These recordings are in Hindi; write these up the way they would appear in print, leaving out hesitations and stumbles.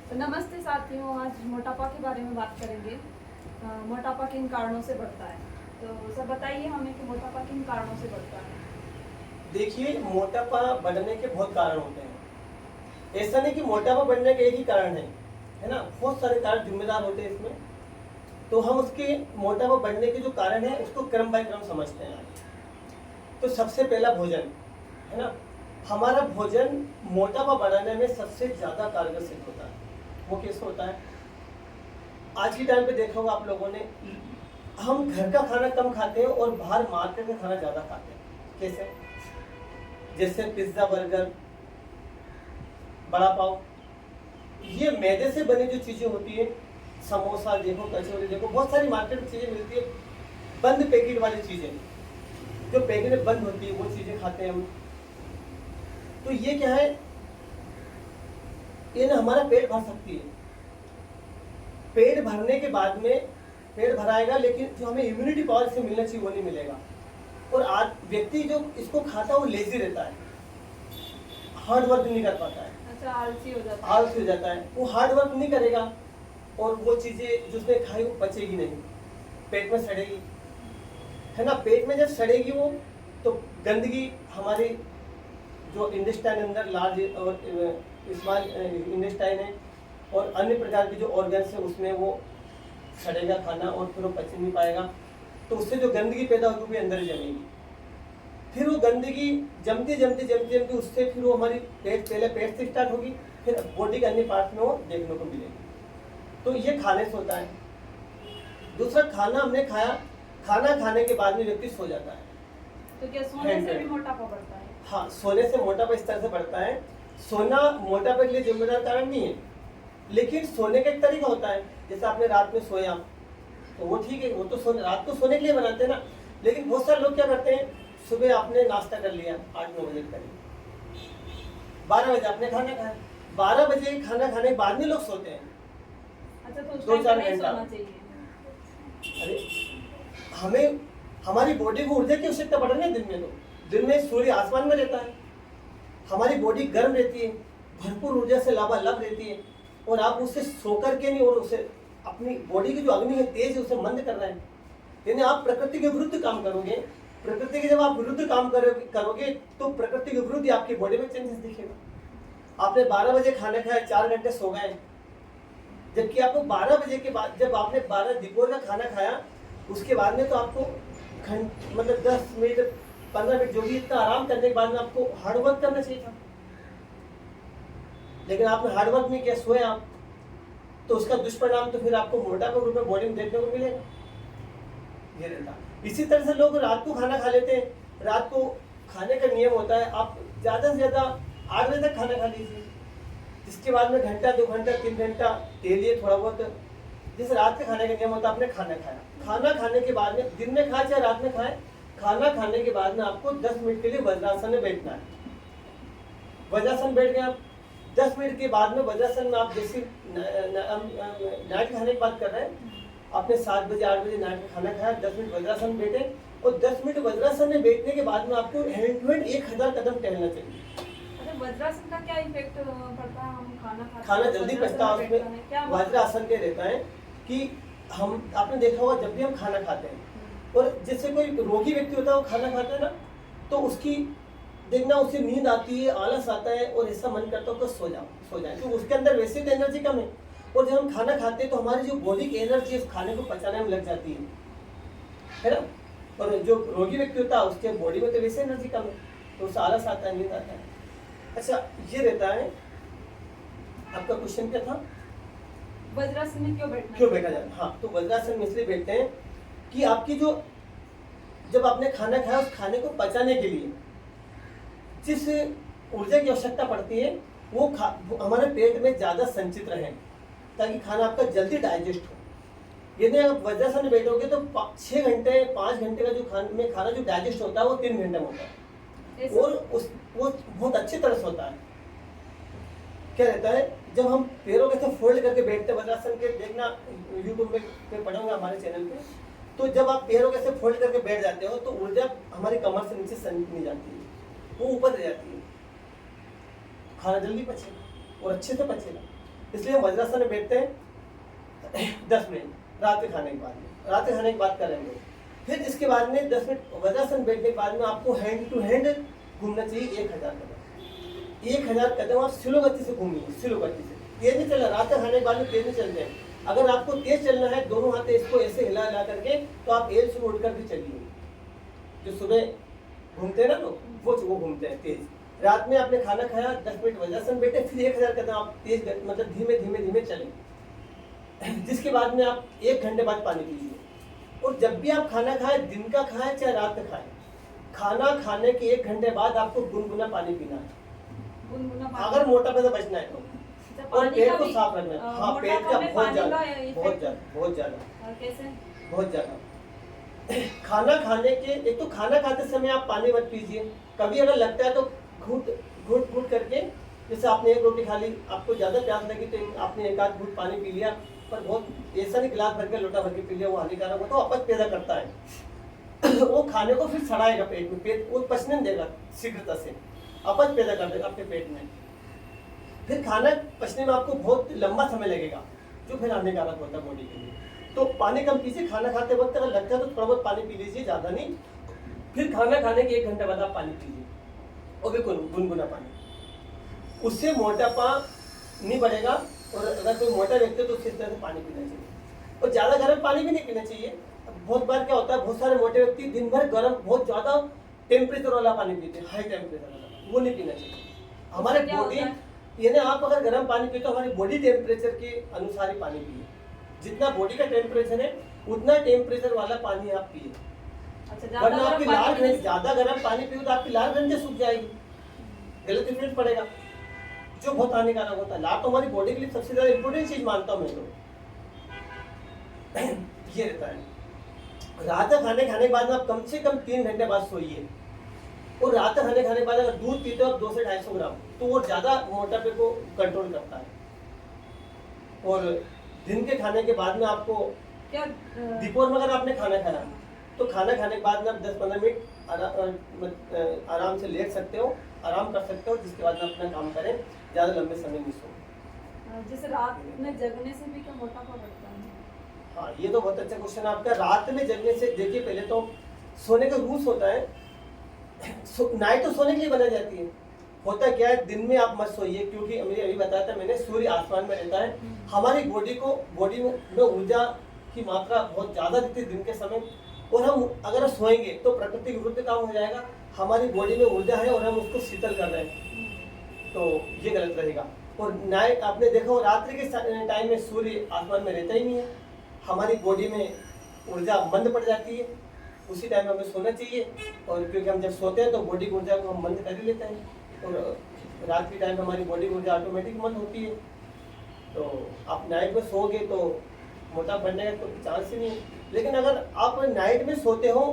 तो नमस्ते साथियों, आज मोटापा के बारे में बात करेंगे। मोटापा किन कारणों से बढ़ता है? तो सर बताइए हमें कि मोटापा किन कारणों से बढ़ता है। देखिए, मोटापा बढ़ने के बहुत कारण होते हैं। ऐसा नहीं कि मोटापा बढ़ने का एक ही कारण है ना। बहुत सारे कारण जिम्मेदार होते हैं इसमें। तो हम उसके मोटापा बढ़ने के जो कारण है उसको क्रम बाय क्रम समझते हैं। तो सबसे पहला भोजन है ना। हमारा भोजन मोटापा बढ़ाने में सबसे ज्यादा कारगर सिद्ध होता है। वो कैसे होता है? आज के टाइम पे देखा होगा आप लोगों ने, हम घर का खाना कम खाते हैं और बाहर मार्केट का खाना ज्यादा खाते हैं। कैसे? जैसे पिज्जा, बर्गर, बड़ा पाव, ये मैदे से बनी जो चीजें होती है, समोसा देखो, कचौड़ी देखो, बहुत सारी मार्केट में चीजें मिलती है, बंद पैकेट वाली चीजें जो पैकेट में बंद होती है, वो चीजें खाते हैं हम। तो ये क्या है, ये ना हमारा पेट भर सकती है। पेट भरने के बाद में पेट भराएगा, लेकिन जो हमें इम्यूनिटी पावर से मिलना चाहिए वो नहीं मिलेगा। और आज व्यक्ति जो इसको खाता है वो लेजी रहता है, हार्ड वर्क नहीं कर पाता है। अच्छा, आलसी हो जाता है। आलसी हो जाता है, वो हार्ड वर्क नहीं करेगा और वो चीजें जो उसने खाई वो पचेगी नहीं, पेट में सड़ेगी, है ना। पेट में जब सड़ेगी वो, तो गंदगी हमारी जो इंटेस्टाइन अंदर लार्ज और स्मॉल इंटेस्टाइन है और अन्य प्रकार के जो ऑर्गन्स है उसमें वो सड़ेगा खाना और फिर वो पच नहीं पाएगा। तो उससे जो गंदगी पैदा होगी वो भी अंदर जमेगी। फिर वो गंदगी जमती जमती जमती जमती उससे फिर वो हमारी पहले पेट से स्टार्ट होगी, फिर बॉडी के अन्य पार्ट में वो देखने को मिलेगी। तो ये खाने से होता है। दूसरा, खाना हमने खाया, खाना खाने के बाद में व्यक्ति सो जाता है। तो क्या सोने से भी मोटापा बढ़ता है? हाँ, सोने से मोटापा इस तरह से बढ़ता है। सोना मोटापे के लिए जिम्मेदार कारण नहीं है, लेकिन सोने का एक तरीका होता है। जैसे आपने रात में सोया तो वो ठीक है, वो तो सोने रात को सोने के लिए बनाते हैं ना। लेकिन बहुत सारे लोग क्या करते हैं, सुबह आपने नाश्ता कर लिया 8-9 बजे के करीब, 12 बजे आपने खाना खाया, 12 बजे खाना खाने के बाद में लोग सोते हैं। अच्छा, तो 2-4 घंटा। अरे, हमें हमारी बॉडी को ऊर्जा की आवश्यकता पड़ रही है दिन में। तो दिन में सूर्य आसमान में रहता है, हमारी बॉडी गर्म रहती है, भरपूर ऊर्जा से लबालब रहती है, और आप उससे सो करके नहीं, और उसे अपनी बॉडी की जो अग्नि है तेज है उसे मंद कर रहे हैं। यानी आप प्रकृति के विरुद्ध काम करोगे। प्रकृति के जब आप विरुद्ध काम करोगे तो प्रकृति के विरुद्ध आपकी बॉडी में चेंजेस दिखेगा। आपने 12 बजे खाना खाया, 4 घंटे सो गए, जबकि आपको 12 बजे के बाद, जब आपने 12 दोपहर का खाना खाया उसके बाद में तो आपको मतलब 10 मिनट 15 मिनट जो भी इतना आराम करने के बाद में आपको हार्ड वर्क करना चाहिए था, लेकिन आपने हार्ड वर्क नहीं किया, सोए आप। तो उसका दुष्परिणाम तो फिर आपको मोटापा के रूप में बॉडी में देखने को मिलेगा। ये रहता। इसी तरह से लोग रात को खाना खा लेते हैं। रात को खाने का नियम होता है, आप ज्यादा से ज्यादा 8 बजे तक खाना खा लीजिए, जिसके बाद में घंटा 2 घंटा 3 घंटा टहलिए थोड़ा बहुत। जिस रात के खाने का नियम होता है, आपने खाना खाया, खाना खाने के बाद में दिन में खाए चाहे रात में खाए, खाना खाने के बाद में आपको 10 मिनट के लिए वज्रासन में बैठना है। वज्रासन बैठ गए आप, 10 मिनट के बाद में वज्रासन में आप जैसे नाइट खाने की बात कर रहे हैं, आपने 7 बजे 8 बजे नाइट में खाना खाया, 10 मिनट वज्रासन बैठे, और 10 मिनट वज्रासन में बैठने के बाद में आपको हैंड टू हैंड 1000 कदम टहलना चाहिए। अच्छा, वज्रासन का क्या इफेक्ट पड़ता है? हम खाना जल्दी पचता है उसमें। वज्रासन क्या रहता है कि हम, आपने देखा होगा जब भी हम खाना खाते हैं, और जैसे कोई रोगी व्यक्ति होता है वो खाना खाता है ना, तो उसकी देखना उसे नींद आती है, आलस आता है, और ऐसा मन करता है कि सो जाए, तो उसके अंदर वैसे तो एनर्जी कम है। और जब हम खाना खाते हैं तो हमारी जो बॉडी की एनर्जी है खाने को पचाने में लग जाती है ना। और जो रोगी व्यक्ति होता है उसके बॉडी में तो वैसे एनर्जी कम है, तो उसे आलस आता है, नींद आता है। अच्छा, ये रहता है। आपका क्वेश्चन क्या था? वज्रासन में क्यों बैठा जाता है? हाँ, तो वज्रासन में इसलिए बैठते हैं कि आपकी जो, जब आपने खाना खाया उस खाने को पचाने के लिए जिस ऊर्जा की आवश्यकता पड़ती है वो हमारे पेट में ज्यादा संचित रहे, ताकि खाना आपका जल्दी डाइजेस्ट हो। यदि आप वज्रासन में बैठोगे तो 6 घंटे 5 घंटे का जो खाना जो डाइजेस्ट होता है वो 3 घंटे में होता है, और वो बहुत अच्छी तरह से होता है। क्या रहता है, जब हम पैरों के साथ फोल्ड करके बैठते हैं वज्रासन के, देखना यूट्यूब पे पढ़ूंगा हमारे चैनल पे, तो जब आप पैरों के साथ फोल्ड करके बैठ जाते हो तो ऊर्जा हमारी कमर से नीचे नहीं जाती है, वो ऊपर रह जाती है। खाना जल्दी पचेगा और अच्छे से पचेगा। इसलिए हम वज्रासन में बैठते हैं 10 मिनट रात के खाने के बाद में, रात के खाने के बाद करेंगे। फिर इसके बाद में 10 मिनट वज्रासन बैठने के बाद में आपको हैंड टू हैंड घूमना चाहिए 1000 कदम। 1000 कदम आप स्लो गति से घूमिए, स्लो गति से, तेज नहीं चलना। रात के खाने के बाद में तेज नहीं चलते हैं। अगर आपको तेज चलना है, दोनों हाथ इसको ऐसे हिला हिला करके, तो आप एल से उठकर भी चलिए। जो सुबह घूमते हैं ना लोग, वो घूमते हैं तेज। रात में आपने खाना खाया, 10 मिनट वज्रासन बैठे, फिर 1000 कदम आप तेज मतलब धीमे धीमे धीमे चलें। जिसके बाद में आप 1 घंटे बाद पानी पीजिए। और जब भी आप खाना खाएं, दिन का खाएं चाहे रात का खाएं, खाना खाने के 1 घंटे बाद आपको गुनगुना पानी पीना है, गुनगुना पानी। अगर मोटापे से बचना है तो। और पेट को साफ रखना है। हाँ, पेट का बहुत ज्यादा, बहुत ज्यादा, बहुत ज्यादा। कैसे? बहुत ज्यादा। खाना खाने के, एक तो खाना खाते समय आप पानी मत पीजिए। कभी अगर लगता है तो घूट घूट घूट करके, जैसे आपने 1 रोटी खा ली, आपको ज्यादा प्यास लगी तो आपने 1 आध घूट पानी पी लिया, पर बहुत ऐसा नहीं गिलास भर के लोटा भर के पी लिया, वो हानिकारक हो, तो अपच पैदा करता है। वो खाने को फिर सड़ाएगा पेट में, पेट वो पचने नहीं देगा शीघ्रता से, अपच पैदा कर देगा आपके पेट में। फिर खाना पचने में आपको बहुत लंबा समय लगेगा, जो फिर हानिकारक होता है बॉडी के लिए। तो पानी कम पीजिए। खाना खाते वक्त अगर लगता है तो थोड़ा बहुत पानी पी लीजिए, ज़्यादा नहीं। फिर खाना खाने के 1 घंटे बाद आप पानी पीजिए, और भी गुनगुना पानी। उससे मोटापा नहीं बढ़ेगा। और अगर कोई मोटा व्यक्ति है तो उससे इस तरह से पानी पीना चाहिए। और ज़्यादा गर्म पानी भी नहीं पीना चाहिए। बहुत बार क्या होता है, बहुत सारे मोटे व्यक्ति दिन भर गर्म, बहुत ज़्यादा टेम्परेचर वाला पानी पीते हैं, हाई टेम्परेचर वाला, वो नहीं पीना चाहिए। हमारे बॉडी, यानी आप अगर गर्म पानी पीते हो, हमारी बॉडी टेम्परेचर के अनुसार ही पानी पिए। जितना बॉडी का टेम्परेचर है उतना टेम्परेचर वाला पानी आप पिए। अच्छा, वरना आपकी लाल ग्रंथि, ज्यादा गर्म पानी पियो तो आपकी लाल ग्रंथि सूख जाएगी, गलत इफेक्ट पड़ेगा, जो बहुत हानिकारक होता है। लाल तो हमारी बॉडी के लिए सबसे ज्यादा इंपोर्टेंट चीज मानता हूँ मैं तो। ये रहता है। रात का खाने खाने के बाद में आप कम से कम 3 घंटे बाद सोइए। और रात का खाने खाने के बाद अगर दूध पीते हो आप 200 से 250 ग्राम, तो वो ज्यादा मोटापे को कंट्रोल करता है। और दिन के खाने के बाद में आपको क्या दोपहर में अगर आपने खाना खाया, तो खाना खाने के बाद में आप 10-15 मिनट आराम से लेट सकते हो, आराम कर सकते हो, जिसके बाद में अपना काम करें, ज़्यादा लंबे समय नहीं सो। जैसे रात में जगने से भी क्या मोटापा बढ़ता है? हाँ, ये तो बहुत अच्छा क्वेश्चन है आपका। रात में जगने से, देखिए पहले तो सोने का रूल्स होता है, नाइट तो सोने के लिए बनाई जाती है। होता क्या है, दिन में आप मत सोइए, क्योंकि मुझे अभी बताया था मैंने, सूर्य आसमान में रहता है। हमारी बॉडी में ऊर्जा की मात्रा बहुत ज़्यादा रहती है दिन के समय। और हम अगर सोएंगे तो प्रकृति के विरुद्ध काम हो जाएगा। हमारी बॉडी में ऊर्जा है और हम उसको शीतल कर रहे हैं, तो ये गलत रहेगा। और नाइट आपने देखा हो, रात्रि के टाइम में सूर्य आसमान में रहता ही नहीं है, हमारी बॉडी में ऊर्जा मंद पड़ जाती है, उसी टाइम हमें सोना चाहिए। और क्योंकि हम जब सोते हैं तो बॉडी की ऊर्जा को हम बंद कर ही लेते हैं, और रात के टाइम हमारी बॉडी की ऊर्जा ऑटोमेटिक बंद होती है। तो आप नाइट में सोओगे तो मोटा बनने का कोई चांस ही नहीं है। लेकिन अगर आप नाइट में सोते हो,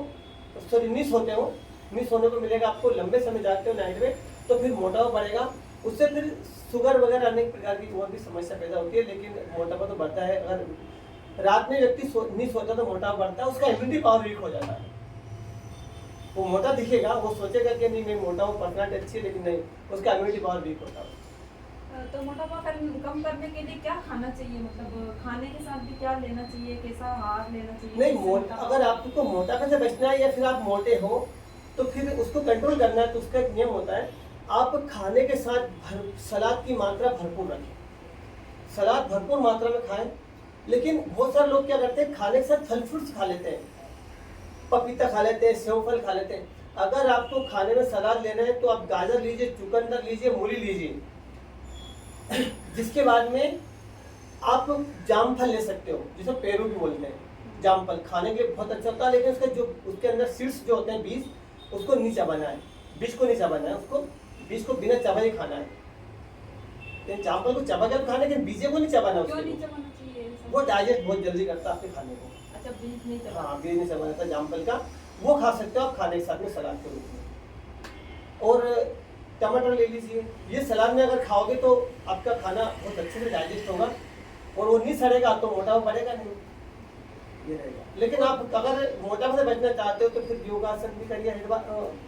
नहीं सोने को मिलेगा आपको, लंबे समय जागते हो नाइट में, तो फिर मोटापा बढ़ेगा। उससे फिर शुगर वगैरह अनेक प्रकार की और भी समस्या पैदा होती है। लेकिन मोटापा तो बढ़ता है। अगर रात में व्यक्ति नहीं सोता तो मोटापा बढ़ता है, उसका इम्यूनिटी पावर वीक हो जाता है। वो मोटा दिखेगा, वो सोचेगा कि नहीं मैं मोटा हूँ, पर्सनालिटी अच्छी है, लेकिन नहीं, उसका इम्यूनिटी पावर वीक होता है। तो मोटापा कम करने के लिए क्या खाना चाहिए? मतलब खाने के साथ भी क्या लेना चाहिए, कैसा आहार लेना चाहिए? नहीं, अगर आपको मोटापे से बचना है या फिर आप मोटे हो तो फिर उसको कंट्रोल करना है, तो उसका एक नियम होता है, आप खाने के साथ सलाद की मात्रा भरपूर रखें, सलाद भरपूर मात्रा में खाएं। लेकिन बहुत सारे लोग क्या करते हैं, खाने के साथ फल फ्रूट्स खा लेते हैं, पपीता खा लेते हैं, सेव फल खा लेते हैं। अगर आपको खाने में सलाद लेना है तो आप गाजर लीजिए, चुकंदर लीजिए, मूली लीजिए। जिसके बाद में आप जामफल ले सकते हो, जिसे पेरू भी बोलते हैं। जामफल खाने के लिए बहुत अच्छा होता है, लेकिन उसके जो उसके अंदर सीड्स जो होते हैं, बीज, उसको नहीं चबाना है, बीज को नहीं चबाना है, उसको बीज को बिना चबाए खाना है। लेकिन जामफल को चबा के खाना, लेकिन बीजे को नहीं चबाना। क्यों नहीं चबाना चाहिए? वो डाइजेस्ट बहुत जल्दी करता है आपके खाने को। अच्छा, बीज नहीं चबाना? हाँ, बीज नहीं चबाना था जामफल का, वो खा सकते हो आप खाने के साथ में सलाद के रूप में। और टमाटर ले लीजिए, ये सलाद में अगर खाओगे तो आपका खाना बहुत अच्छे से डाइजेस्ट होगा और वो नहीं सड़ेगा, तो मोटापा बढ़ेगा नहीं, ये रहेगा। लेकिन आप अगर मोटापा से बचना चाहते हो तो फिर योगासन भी करिए।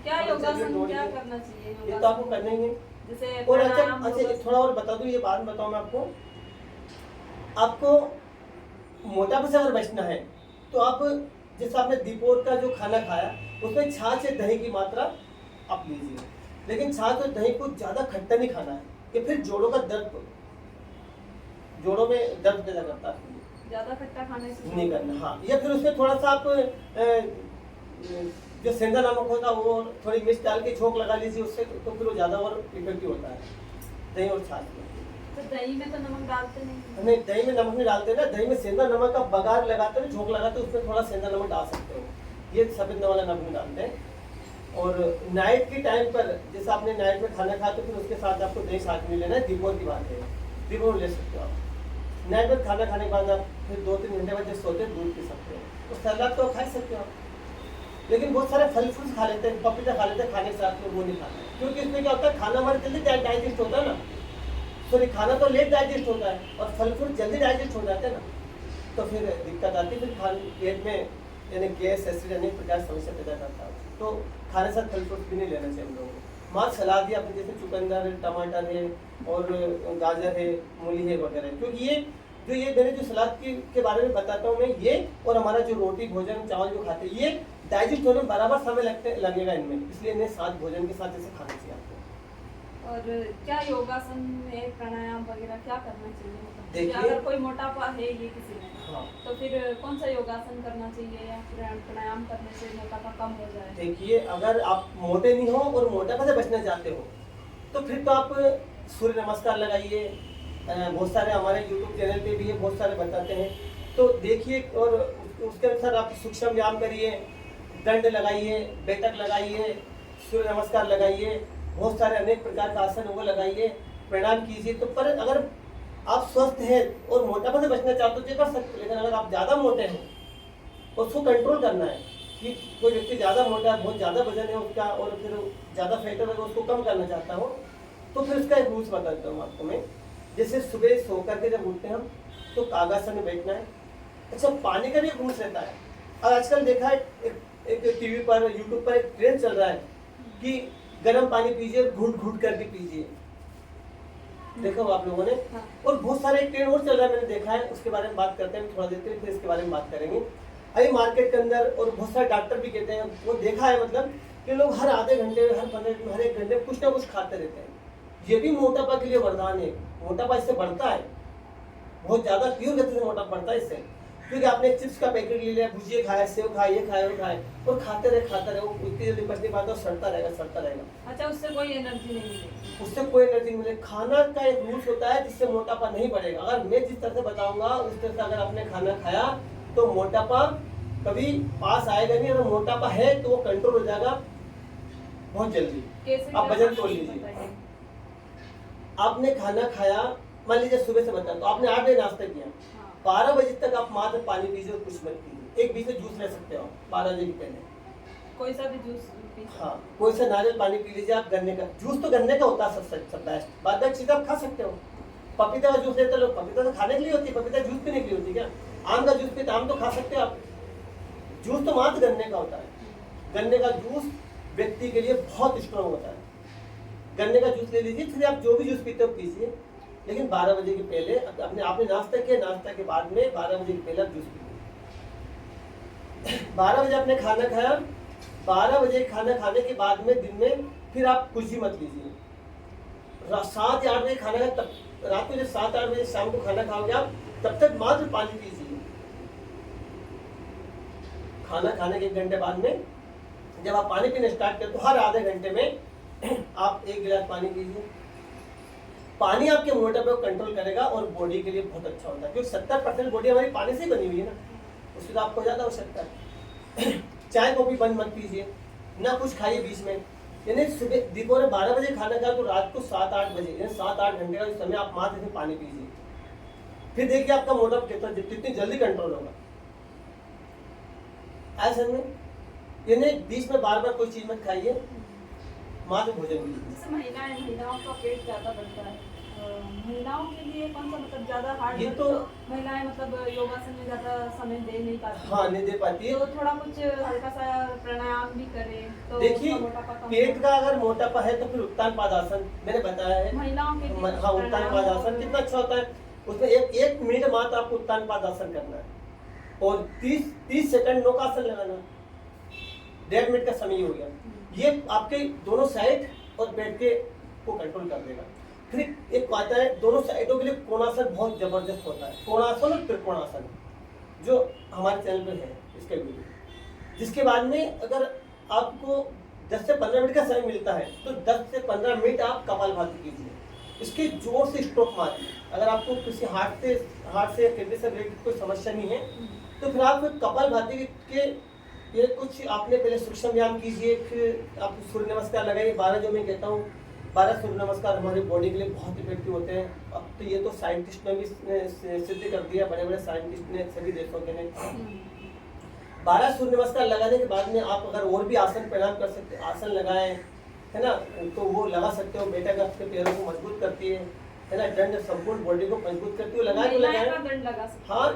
क्या योगासन क्या करना चाहिए? ये तो आपको करना ही है। जैसे और अच्छा थोड़ा और बता दूं, ये बाद में बताऊं मैं आपको, आपको मोटापे से अगर बचना है तो आप जैसे आपने दोपहर का जो खाना खाया उसमें छाछ या दही की मात्रा आप लीजिए, लेकिन छाछ और दही को ज़्यादा खट्टा नहीं खाना है, कि फिर जोड़ों में दर्द पैदा करता है। ज्यादा खट्टा खाने से नहीं करना, हाँ। या फिर उसमें थोड़ा सा आप जो सेंधा नमक होता है वो थोड़ी मिर्च डाल के झोंक लगा लीजिए, उससे तो फिर वो ज़्यादा और इफेक्टिव होता है दही और छाछ में। तो दही में तो नमक डालते नहीं, दही में नमक नहीं डालते ना, दही में सेंधा नमक का बघार लगाते हैं, झोंक लगाते हैं, उसमें थोड़ा सेंधा नमक डाल सकते हो, ये सफेद वाला नमक नहीं डालते हैं। और नाइट के टाइम पर जैसे आपने नाइट में खाना खाया तो फिर उसके साथ आपको दही साथ में लेना है, दोपहर की बात है, दोपहर ले सकते हो आप। नाइट में खाना खाने के बाद आप फिर 2-3 घंटे बाद जब सोते हैं दूध पी सकते हो, तो सलाद तो खा सकते हो आप। लेकिन बहुत सारे फल फ्रूट खा लेते हैं, पपीता खा लेते हैं खाने के साथ में, वो नहीं खाना है, क्योंकि इसमें क्या होता है खाना हमारे जल्दी डाइजेस्ट होता है ना, सॉरी खाना तो लेट डाइजेस्ट होता है और फल फ्रूट जल्दी डाइजेस्ट हो जाते हैं ना, तो फिर दिक्कत आती है, फिर पेट में यानी गैस एसिड अनेक प्रकार समस्या पैदा करता है। तो खाने साथ फल फ्रूट भी नहीं लेना चाहिए हम लोगों को। माँ सलाद या जैसे चुकंदर है, टमाटर है और गाजर है, मूली है वगैरह, क्योंकि ये मैंने जो सलाद के बारे में बताता हूँ मैं, ये और हमारा जो रोटी भोजन चावल जो खाते हैं ये डाइजेस्ट होने में बराबर समय लगेगा इनमें, इसलिए इन्हें साथ भोजन के साथ जैसे खाना चाहिए आपको। और क्या योगासन में प्राणायाम वगैरह क्या करना चाहिए? देखिए, अगर कोई मोटापा है ये किसी में, हाँ, तो फिर कौन सा योगासन करना चाहिए या फिर प्राणायाम करने से मोटापा कम हो जाए? देखिए, अगर आप मोटे नहीं हो और मोटापा से बचना चाहते हो तो फिर तो आप सूर्य नमस्कार लगाइए, बहुत सारे हमारे यूट्यूब चैनल पे भी है, बहुत सारे बताते हैं, तो देखिए, और उसके अनुसार आप सूक्ष्म व्यायाम करिए, दंड लगाइए, बैठक लगाइए, सूर्य नमस्कार लगाइए, बहुत सारे अनेक प्रकार का आसन वो लगाइए, प्राणायाम कीजिए। तो पर अगर आप स्वस्थ हैं और मोटापा से बचना चाहते हो तो ये कर सकते हो, लेकिन अगर आप ज़्यादा मोटे हैं और उसको कंट्रोल करना है कि कोई व्यक्ति ज़्यादा मोटा है, बहुत ज़्यादा वजन है उसका और फिर ज़्यादा फैट है, उसको कम करना चाहता हो तो फिर उसका एक रूल्स बताता हूँ आपको मैं। जैसे सुबह सो करके जब उठते हैं हम तो कागासन में बैठना है। अच्छा, पानी का भी एक रूल्स रहता है। और आजकल देखा है एक टीवी पर यूट्यूब पर एक ट्रेंड चल रहा है कि गर्म पानी पीजिए, घुट घुट करके पीजिए, देखो आप लोगों ने। हाँ। और बहुत सारे एक ट्रेंड और चल रहा है, मैंने देखा है, उसके बारे में बात करते हैं थोड़ा देर के लिए, फिर इसके बारे में बात करेंगे। अभी मार्केट के अंदर और बहुत सारे डॉक्टर भी कहते हैं, वो देखा है मतलब कि लोग हर आधे घंटे हर 15 मिनट हर 1 घंटे कुछ ना कुछ खाते रहते हैं। ये भी मोटापा के लिए वरदान है। मोटापा इससे बढ़ता है, बहुत ज़्यादा तीव्र गति से मोटापा बढ़ता है इससे, क्योंकि आपने चिप्स का पैकेट ले लिया, भुजिया खाया, सेव खाया, ये खाया वो खाए और खाते रहे, वो इतनी जल्दी पच नहीं पाता, सड़ता रहेगा। अच्छा, उससे कोई एनर्जी नहीं मिलेगी? उससे कोई एनर्जी नहीं मिलेगी। खाना का एक रूल्स होता है जिससे मोटापा नहीं बढ़ेगा। अगर मैं जिस तरह से बताऊंगा उस तरह से अगर आपने खाना खाया तो मोटापा कभी पास आएगा नहीं, अगर मोटापा है तो वो कंट्रोल हो जाएगा बहुत जल्दी। आप वजन तोल लीजिए, आपने खाना खाया, मान लीजिए सुबह से बता तो आपने 8 बजे नाश्ता किया, 12 बजे तक आप मात्र पानी पीजिए और कुछ मत पीजिए। एक बीच में जूस ले सकते हो 12 बजे के पहले, कोई सा भी जूस पी, हाँ, कोई सा नारियल पानी पी लीजिए आप। गन्ने का जूस तो गन्ने का होता है सबसे बेस्ट। बाद बाकी चीज़ आप खा सकते हो। पपीता का जूस लेते लोग, पपीता तो खाने के लिए होती है, पपीता जूस पीने के लिए होती है क्या? आम का जूस पीते, आम तो खा सकते हो आप। जूस तो मात्र गन्ने का होता है। गन्ने का जूस व्यक्ति के लिए बहुत स्ट्रॉन्ग होता है। गन्ने का जूस ले लीजिए, फिर आप जो भी जूस पीते हो पीजिए, लेकिन 12 बजे के पहले आपने नाश्ता किया, नाश्ता के बाद में 12 बजे के पहले आप जूस पीजिए। 12 बजे आपने खाना खाया, 12 बजे खाना खाने के बाद में दिन में फिर आप कुछ भी मत लीजिए। 7 या 8 बजे खाना खाया, तब रात को जब 7-8 बजे शाम को खाना खाओगे आप, तब तक मात्र पानी पीजिए। खाना खाने के 1 घंटे बाद में जब आप पानी पीना स्टार्ट करें तो हर आधे घंटे में आप 1 गिलास पानी पीजिए। पानी आपके मोटापे को कंट्रोल करेगा और बॉडी के लिए बहुत अच्छा होता है, क्योंकि 70% बॉडी हमारी पानी से ही बनी हुई है ना, उससे तो आपको ज़्यादा आवश्यकता है। चाय कॉफी बंद मत कीजिए, ना कुछ खाइए बीच में। यानी सुबह दोपहर 12 बजे खाना खाया तो रात को 7-8 बजे, यानी 7-8 घंटे का समय आप मात्र इसमें पानी पीजिए। फिर देखिए आपका मोटापा कितनी जल्दी कंट्रोल होगा। ऐसा में यानी बीच में बार बार कोई चीज़ मत खाइए, मात्र भोजन कीजिए। जैसे महिलाओं का पेट ज़्यादा बढ़ता है, महिलाओं के लिए कौन सा मतलब ज़्यादा हार्ड? ये तो महिलाएं मतलब योगासन में ज़्यादा समय दे नहीं पाती, हाँ, नहीं दे पाती है, तो थोड़ा कुछ हल्का सा प्राणायाम भी करे तो देखिए मोटापा कम पेट का अगर मोटापा है तो फिर उत्तान पादासन मैंने बताया है। महिलाओं के लिए हाँ, उत्तान पादासन कितना अच्छा होता है। उसमें एक मिनट मात्र आपको उत्तान पादासन करना है और 30 सेकंड नौकासन लगाना, 1.5 मिनट का समय हो गया। ये आपके दोनों साइड और पेट के को कंट्रोल कर देगा। फिर एक आता है दोनों साइडों के लिए कोणासन बहुत जबरदस्त होता है, कोणासन और त्रिकोणासन, जो हमारे चैनल पे है इसके वीडियो। जिसके बाद में अगर आपको 10 से 15 मिनट का समय मिलता है तो 10 से 15 मिनट आप कपालभाति कीजिए। इसके जोर से स्ट्रोक मारिए। अगर आपको किसी हार्ट से या किडनी से रिलेटेड कोई समस्या नहीं है तो फिर आप कपालभाति के ये कुछ आपने पहले सूक्ष्म व्यायाम कीजिए, फिर आप सूर्य नमस्कार लगाइए 12, जो मैं कहता हूँ 12 सूर्य नमस्कार हमारी बॉडी के लिए बहुत इफेक्टिव होते हैं। अब तो ये तो साइंटिस्ट ने भी सिद्ध कर दिया, बड़े बड़े साइंटिस्ट ने सभी देशों के ने। 12 सूर्य नमस्कार लगाने के बाद में आप अगर और भी आसन प्राणायाम कर सकते, आसन लगाएं, है ना, तो वो लगा सकते हो। बेटा का आपके पैरों को मजबूत करती है ना, दंड संपूर्ण बॉडी को मजबूत करती है, लगाएं तो लगाएं। हाँ,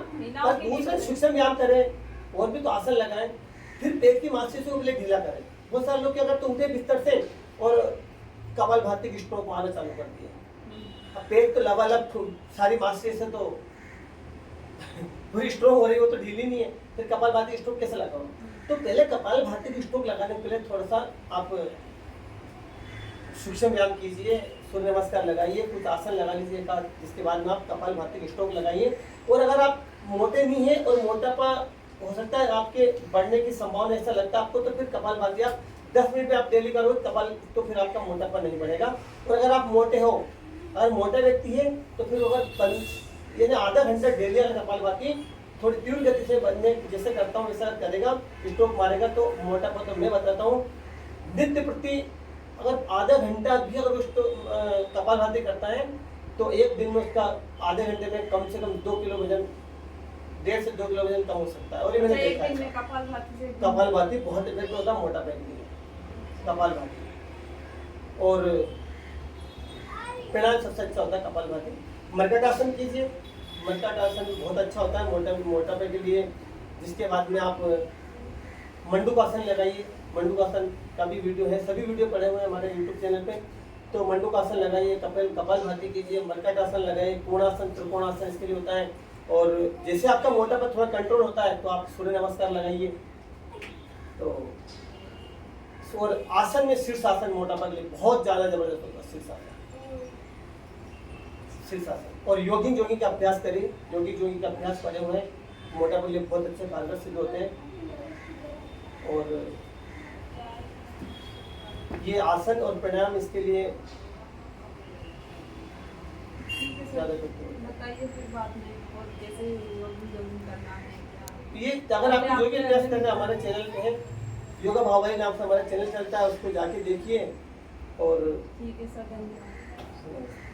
और दूसरा सूक्ष्म व्यायाम करें और भी तो आसन लगाएं। फिर पेट की मांसपेशियों को ढीला करें। बहुत सारे लोग क्या करते हैं, उठे बिस्तर से और कपालभाति की स्ट्रोक मारना चालू कर दिया। अब पेट तो लबालब सारी मांसपेशियां तो पूरी स्ट्रोक हो रही हो तो ढीली नहीं है, फिर कपालभाति स्ट्रोक कैसे लगाओ? तो पहले कपालभाति की स्ट्रोक लगाने के पहले थोड़ा सा आप सूक्ष्म व्यायाम कीजिए, सूर्य नमस्कार लगाइए, कुछ आसन लगा लीजिए, जिसके बाद में आप कपालभाति की स्ट्रोक लगाइए। और अगर आप मोटे नहीं है और मोटापा हो सकता है आपके बढ़ने की संभावना ऐसा लगता है आपको, तो फिर कपालभाति आप 10 मिनट में आप डेली करो कपाल, तो फिर आपका मोटापा नहीं बढ़ेगा। और अगर आप मोटे हो, अगर मोटा व्यक्ति है तो फिर अगर यानी आधा घंटा डेली अगर कपालभाति थोड़ी तीव्र गति से बनने जैसे करता हूँ वैसा करेगा, स्ट्रोक मारेगा तो मोटापा तो मैं बताता हूँ। नित्य प्रति अगर आधा घंटा भी अगर उसको कपालभाति करता है तो एक दिन में उसका आधे घंटे में कम से कम 2 किलो वजन, 1.5 से 2 किलो वजन कम हो सकता है। और ये मैंने देखा है कपालभाति बहुत इफेक्टिव होता है मोटापे के लिए, कपालभाति। और प्राणायाम सबसे अच्छा होता है कपालभाति। मर्कटासन कीजिए, मर्कटासन बहुत अच्छा होता है मोटापे के लिए। जिसके बाद में आप मंडूकासन लगाइए, मंडूकासन का भी वीडियो है, सभी वीडियो पड़े हुए हैं हमारे यूट्यूब चैनल पे। तो मंडूकासन लगाइए, कपालभाति कीजिए, मर्कटासन लगाइए, कोणासन त्रिकोणासन इसके लिए होता है। और जैसे आपका मोटापा थोड़ा कंट्रोल होता है तो आप सूर्य नमस्कार लगाइए। तो और आसन में शीर्षासन मोटापा के लिए बहुत ज्यादा जबरदस्त होता है, शीर्षासन। और योगिंग का अभ्यास करिए, योगिंग का अभ्यास पड़े हुए हैं, मोटापे के लिए बहुत अच्छे कारगर सिद्ध होते हैं। और ये आसन और प्राणायाम इसके लिए बताइए फिर बाद में और कैसे योगिंग करना है क्या? ये अगर आपको योगी अभ्यास करना है हमारे चैनल पे है, योगा भावाई नाम से हमारा चैनल चलता है, उसको जाके देखिए। और ठीक है सर, धन्यवाद।